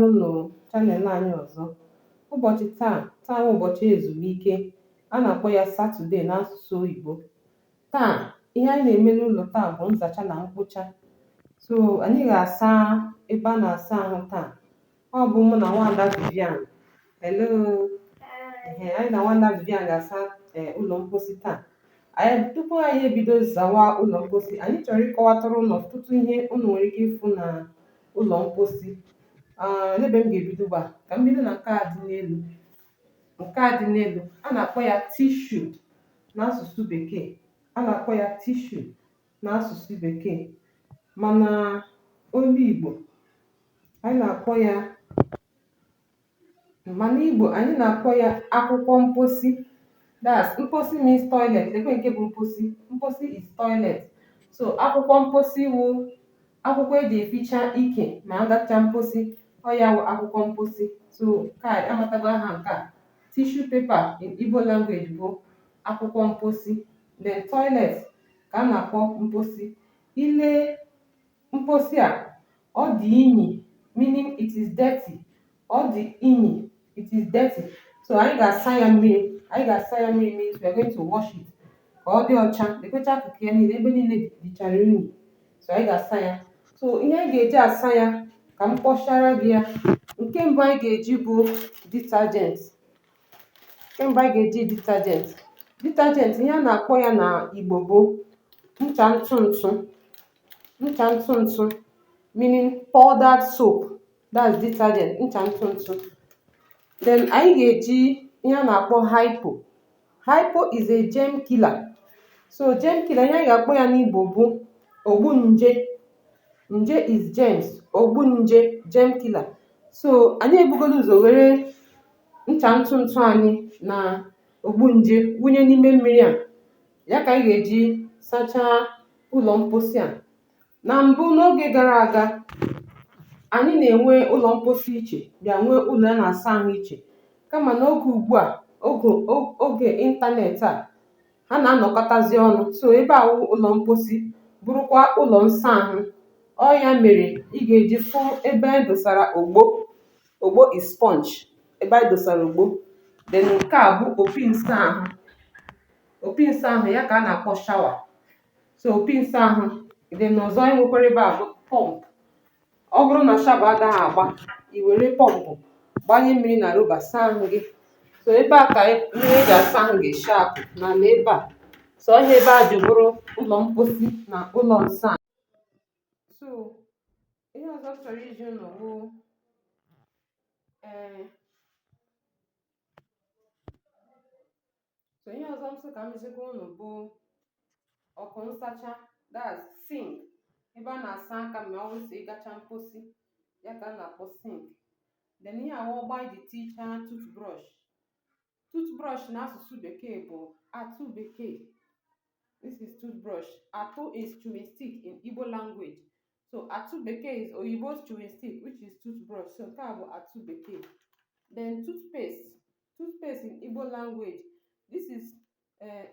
ụlọ chanel anyị ọzọ. Ụbọchị taa bụ ụbọchị ezumike, a na-akpọ ya Satọde n'asụsụ oyibo. Taa ihe anyị na-eme n'ụlọ taa bụ nzacha na mkpocha. So anyị ga-asa ebe a na-asa ahụ taa. Ọ bụ mụ na Nwada Vivian. Hello. Anyị na Nwada Vivian ga-asa ụlọ mposi taa. Tupu anyị ebido zawa ụlọ mposi, anyị chọrọ ịkọwatara ụlọ ọtụtụ ihe unu nwere ike ịfụ na ụlọ mposi. N'ebe m ga-ebido gba ka m bido na nke a dị n'elu. Nke a dị n'elu a na-akpọ ya tishu n'asụsụ bekee. A na-akpọ ya tishu n'asụsụ bekee, mana olu Igbo anyị na-akpọ ya, mana Igbo anyị na-akpọ ya akwụkwọ mposi. That's mposi means toilet. Ekwe nke bụ mposi. Mposi is toilet. So akwụkwọ mposi wụ akwụkwọ eji eficha ike ma agacha mposi. Ọ ya wụ akwụkwọ mposi. So ka amatago aha nke a. Tissue paper in Igbo language bụ akwụkwọ mposi. Then toilet ka a na-akpọ mposi. Ile mposi a, ọ dị inyi, meaning it is dirty. Ọ dị inyi, it is dirty. So anyị ga-asa ya mmiri. Anyị ga-asa ya mmiri means we are going to wash it ka ọ dị ọcha. Lekọcha akụkụ ya niile, ebe niile dịchara unyi. So anyị ga-asa ya. So ihe anyị ga-eji asa ya ka m kpọchara gị ya. Nke mbụ anyị ga-eji bụ detergent. Detergent ihe a na-akpọ ya na Igbo bụ ncha ntụ ntụ, meaning powdered soap. That's detergent, ncha ntụ ntụ. Then anyị ga-eji ihe a na-akpọ hypo. Hypo is a germ killer. So germ killer ihe anyị ga-akpọ ya n'Igbo bụ ogbu nje. Nje is germs, ogbu nje, germ killer. So anyị ebugolo ụzọ were ncha ntụ ntụ anyị na ogbu nje wunye n'ime mmiri a. Ya ka anyị ga-eji sachaa ụlọ mposi a. Na mbụ n'oge gara aga, anyị na-enwe ụlọ mposi iche bịa nwee ụlọ a na-asa ahụ iche. Kama n'oge ugbu a, oge ịntanetị a, ha na-anọkọtazi ọnụ. So ebe a wụ ụlọ mposi bụrụkwa ụlọ nsa ahụ. Ọ ya mere ị ga-eji fụ ebe anyị dosara ogbo is sponge. Ebe anyị dosara ogbo. Then nke a bụ opi nsa ahụ. Opi nsa ahụ ya ka a na-akpọ shawa. So opi nsa ahụ. Then ọzọ anyị nwekwara ebe a bụ pọmpụ. Ọ bụrụ na shawa agaghị agba, i were pọmpụ gbanye mmiri na roba saa ahụ gị. So ebe a ka mmiri eji asa ahụ ga-esi apụ n'ala ebe a. So ihe ebe a ji bụrụ ụlọ mposi na ụlọ nsa. So ihe ọzọ chọrọ iji ụlọ bụ ihe ọzọ m sị ka m jikwa ụlọ bụ ọkụ nsacha. That's sink. Ebe a na-asa aka ma ọ wụsị ịgacha mposi, ya ka a na-akpọ sink. Then ihe awa ọgba iji tichaa toothbrush. Toothbrush n'asụsụ bekee bụ atụ bekee. This is toothbrush. Atụ is chewing stick in Igbo language. So atụ bekee is Oyibo's chewing stick, which is toothbrush. So nke a bụ atụ bekee. Then toothpaste. Toothpaste in Igbo language. This is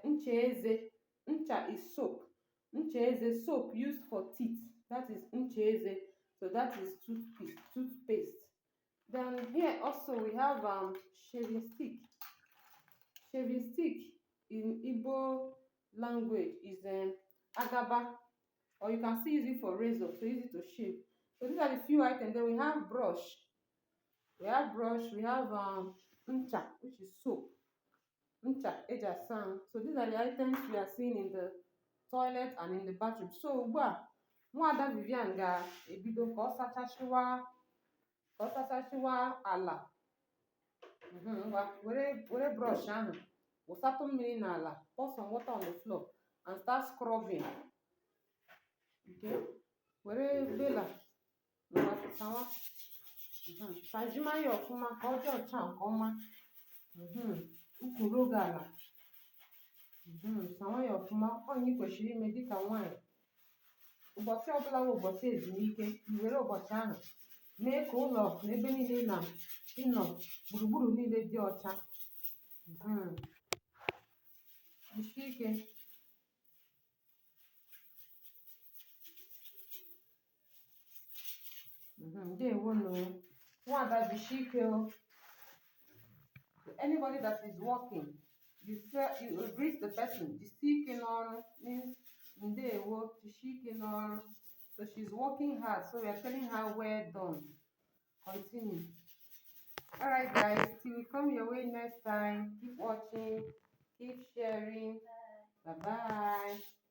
ncha eze. Ncha is soap. Ncha eze, soap used for teeth. That is ncha eze. So that is toothpaste. Then here also we have shaving stick. Shaving stick in Igbo language is agaba, or you can still use it for razor, so easy to shave. So these are the few items. Then we have brush. We have ncha, which is soap. Ncha eja sang. So these are the items we are seeing in the toilet and in the bathroom. So ugbu a Nwada Vivian ga-ebido ka ọ sachasịwa ala. Were brush ahụ wụsatụ mmiri n'ala, pour some water on the floor and start scrubbing. Okay. Were bela na sawa. Sajima ya ọfụma ka ọ dị ọcha nke ọma. Ukwu oge ala. Sawa ya ọfụma. Onye kwesịrị ime dịka nwaanyị. Ụbọchị ọbụla bụ ụbọchị ezumike. Were ụbọchị ahụ mee ka ụlọ na ebe niile ịnọ gburugburu niile dị ọcha. Jisie ike. Ndewo. One that Bishike. Anybody that is working, you greet the person. Jisike n'ọrụ means ndewo, jisike n'ọrụ. So she's working hard. So we are telling her well done. Continue. Alright guys, till we come your way next time. Keep watching, keep sharing. Bye bye.